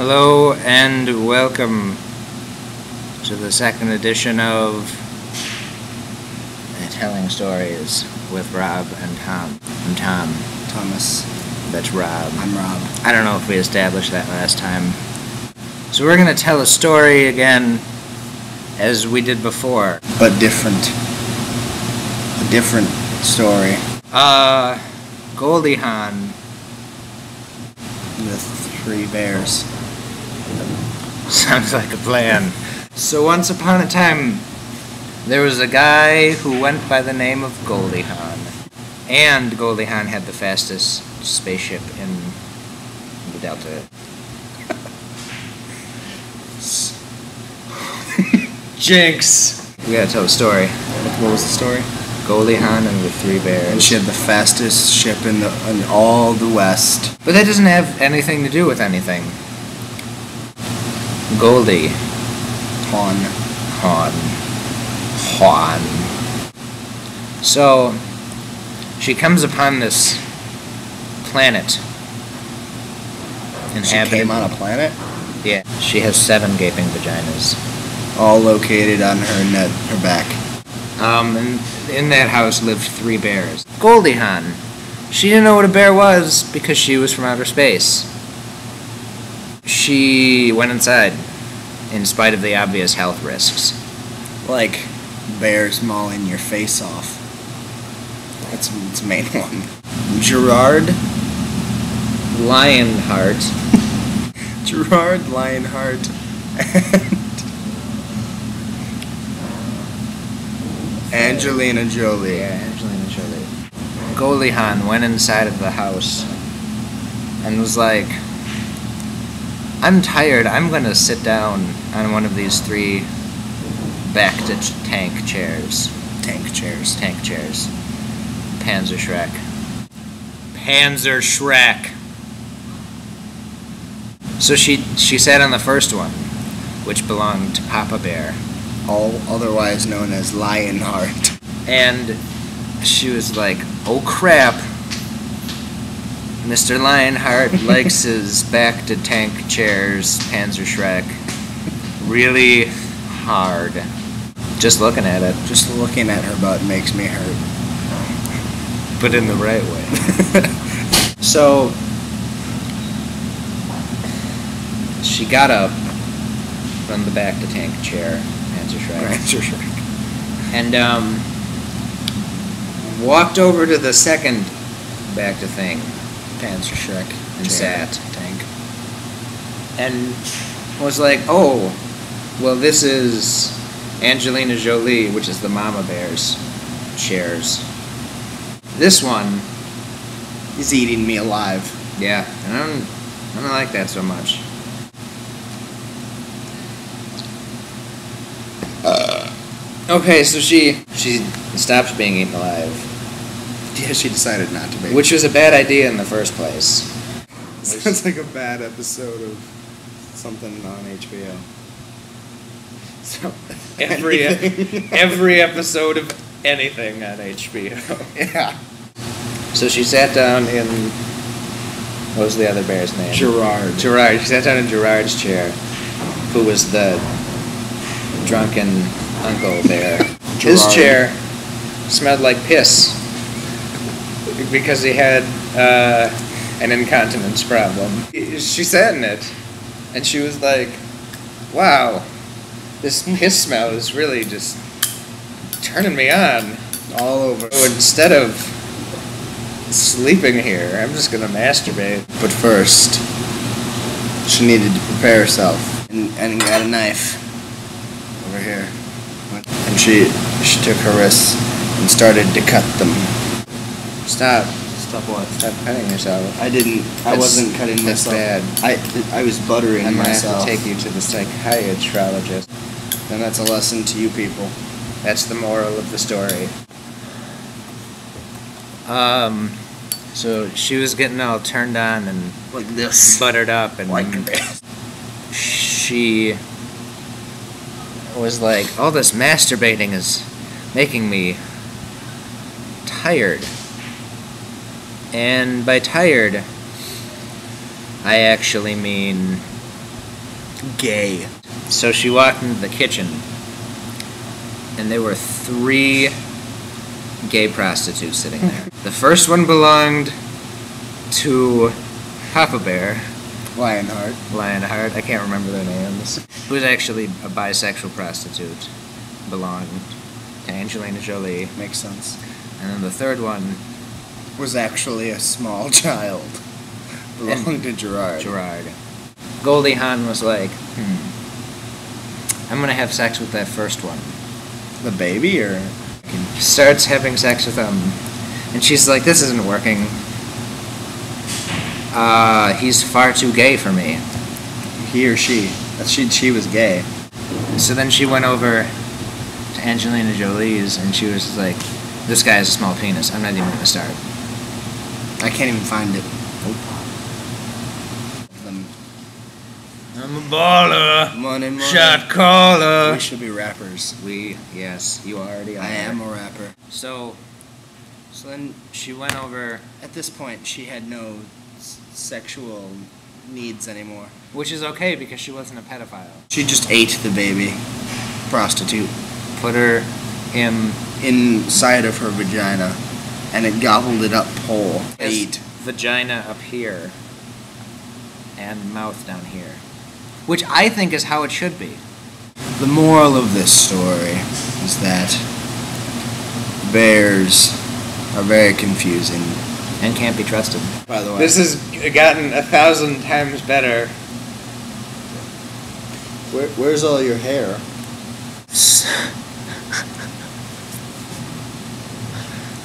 Hello and welcome to the second edition of Telling Stories with Rob and Tom. I'm Tom. Thomas. That's Rob. I'm Rob. I don't know if we established that last time. So we're going to tell a story again as we did before. But different. A different story. Goldie Hawn. The three bears. Sounds like a plan. So once upon a time, there was a guy who went by the name of Goldie Hawn. And Goldie Hawn had the fastest spaceship in the Delta. Jinx! We gotta tell a story. What was the story? Goldie Hawn and the three bears. And she had the fastest ship in all the West. But that doesn't have anything to do with anything. Goldie Hawn. So, she comes upon this planet. She came on a planet? Yeah. She has 7 gaping vaginas. All located on her back. And in that house lived 3 bears. Goldie Hawn. She didn't know what a bear was because she was from outer space. She went inside, in spite of the obvious health risks. Like bears mauling your face off. That's the main one. Gerard Lionheart. Gerard Lionheart and Angelina Jolie. Yeah, Angelina Jolie. Goldie Hawn went inside of the house and was like, I'm tired, I'm gonna sit down on one of these 3 back-to-tank chairs. Tank chairs. Panzer Shrek. So she sat on the first one, which belonged to Papa Bear. All otherwise known as Lionheart. And she was like, oh crap, Mr. Lionheart likes his back-to-tank chairs, Panzer Shrek, really hard. Just looking at it. Just looking at her butt makes me hurt. But in the right way. So, she got up from the back-to-tank chair, Panzer Shrek, and walked over to the second back-to-thing, Panzer Shrek, and sat. Tank. And was like, oh, well, this is Angelina Jolie, which is the Mama Bear's chairs. This one is eating me alive. Yeah, and I don't like that so much. Okay, so she stopped being eaten alive. Yeah, she decided not to be. Which was a bad idea in the first place. Sounds like a bad episode of something on HBO. So every episode of anything on HBO. Yeah. So she sat down in, what was the other bear's name? Gerard. She sat down in Gerard's chair, who was the drunken Uncle Bear. His chair smelled like piss because he had an incontinence problem. She sat in it, and she was like, wow, this piss smell is really just turning me on all over. So instead of sleeping here, I'm just gonna masturbate. But first, she needed to prepare herself, and got a knife over here. And she took her wrists and started to cut them. Stop what? Stop cutting yourself. I wasn't cutting myself. That's bad. I was buttering myself. I'm gonna have to take you to the psychiatrologist. And that's a lesson to you people. That's the moral of the story. So she was getting all turned on and like this, buttered up, and like this. She was like, all this masturbating is making me tired. And by tired, I actually mean Gay. So she walked into the kitchen, and there were 3 gay prostitutes sitting there. The first one belonged to Papa Bear. Lionheart, I can't remember their names. Who was actually a bisexual prostitute, belonged to Angelina Jolie. Makes sense. And then the third one Was actually a small child. Belonged to Gerard. Goldie Hawn was like, I'm gonna have sex with that first one. The baby, or? Starts having sex with him, and she's like, this isn't working. He's far too gay for me. He or she. She was gay. So then she went over to Angelina Jolie's, and she was like, this guy has a small penis. I'm not even gonna start. I can't even find it. I'm a baller. Money. Shot caller. We should be rappers. Yes, you already are. I am a rapper. So then she went over, At this point, she had no sexual needs anymore. which is okay because she wasn't a pedophile. She just ate the baby prostitute Put him inside of her vagina, and it gobbled it up whole. his vagina up here and mouth down here, which I think is how it should be. The moral of this story is that bears are very confusing. And can't be trusted. By the way, This has gotten 1,000 times better. where's all your hair?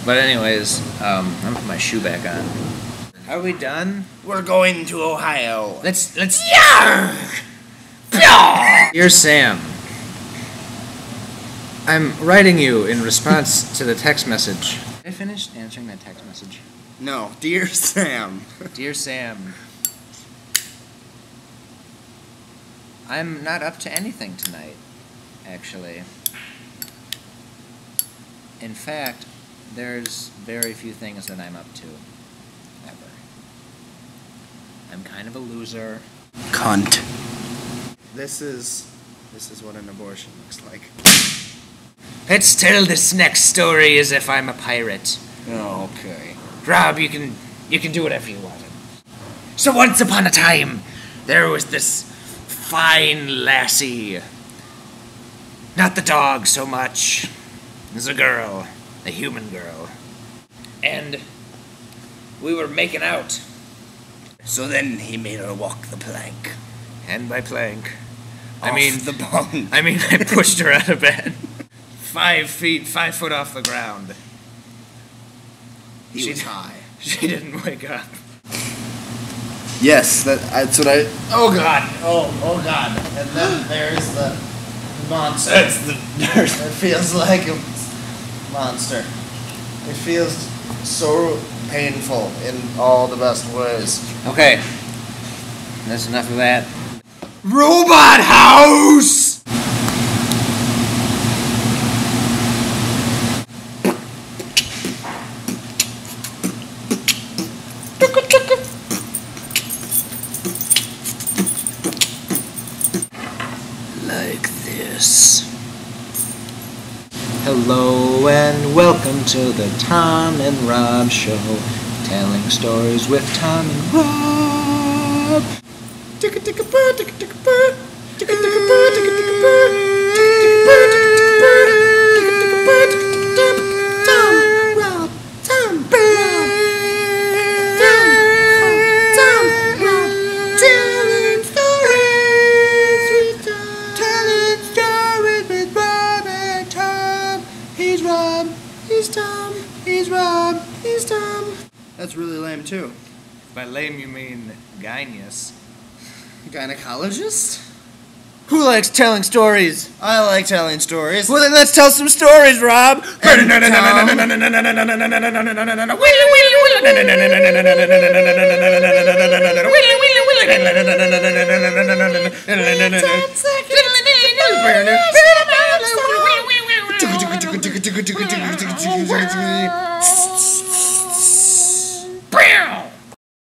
But anyways, I'm gonna put my shoe back on. Are we done? We're going to Ohio. Let's Dear Sam, I'm writing you in response to the text message. I finished answering that text message. No, dear Sam. Dear Sam, I'm not up to anything tonight, actually. In fact, there's very few things that I'm up to, ever. I'm kind of a loser. Cunt. This is what an abortion looks like. Let's tell this next story as if I'm a pirate. Oh, okay. Rob, you can do whatever you want. So once upon a time, there was this fine lassie. Not the dog so much as a girl, a human girl. And we were making out. So then he made her walk the plank. And by plank, I mean the bone. I pushed her out of bed. 5 foot off the ground. He was high. She didn't wake up. Yes, that's what I. Oh God! Oh God! And then there's the monster. That's the nurse. It feels like a monster. It feels so painful in all the best ways. Okay. That's enough of that. Robot house. Like this. Hello and welcome to the Tom and Rob Show, telling stories with Tom and Rob. That's really lame too. By lame you mean genius. Gynecologist? Who likes telling stories? I like telling stories. Well then let's tell some stories, Rob.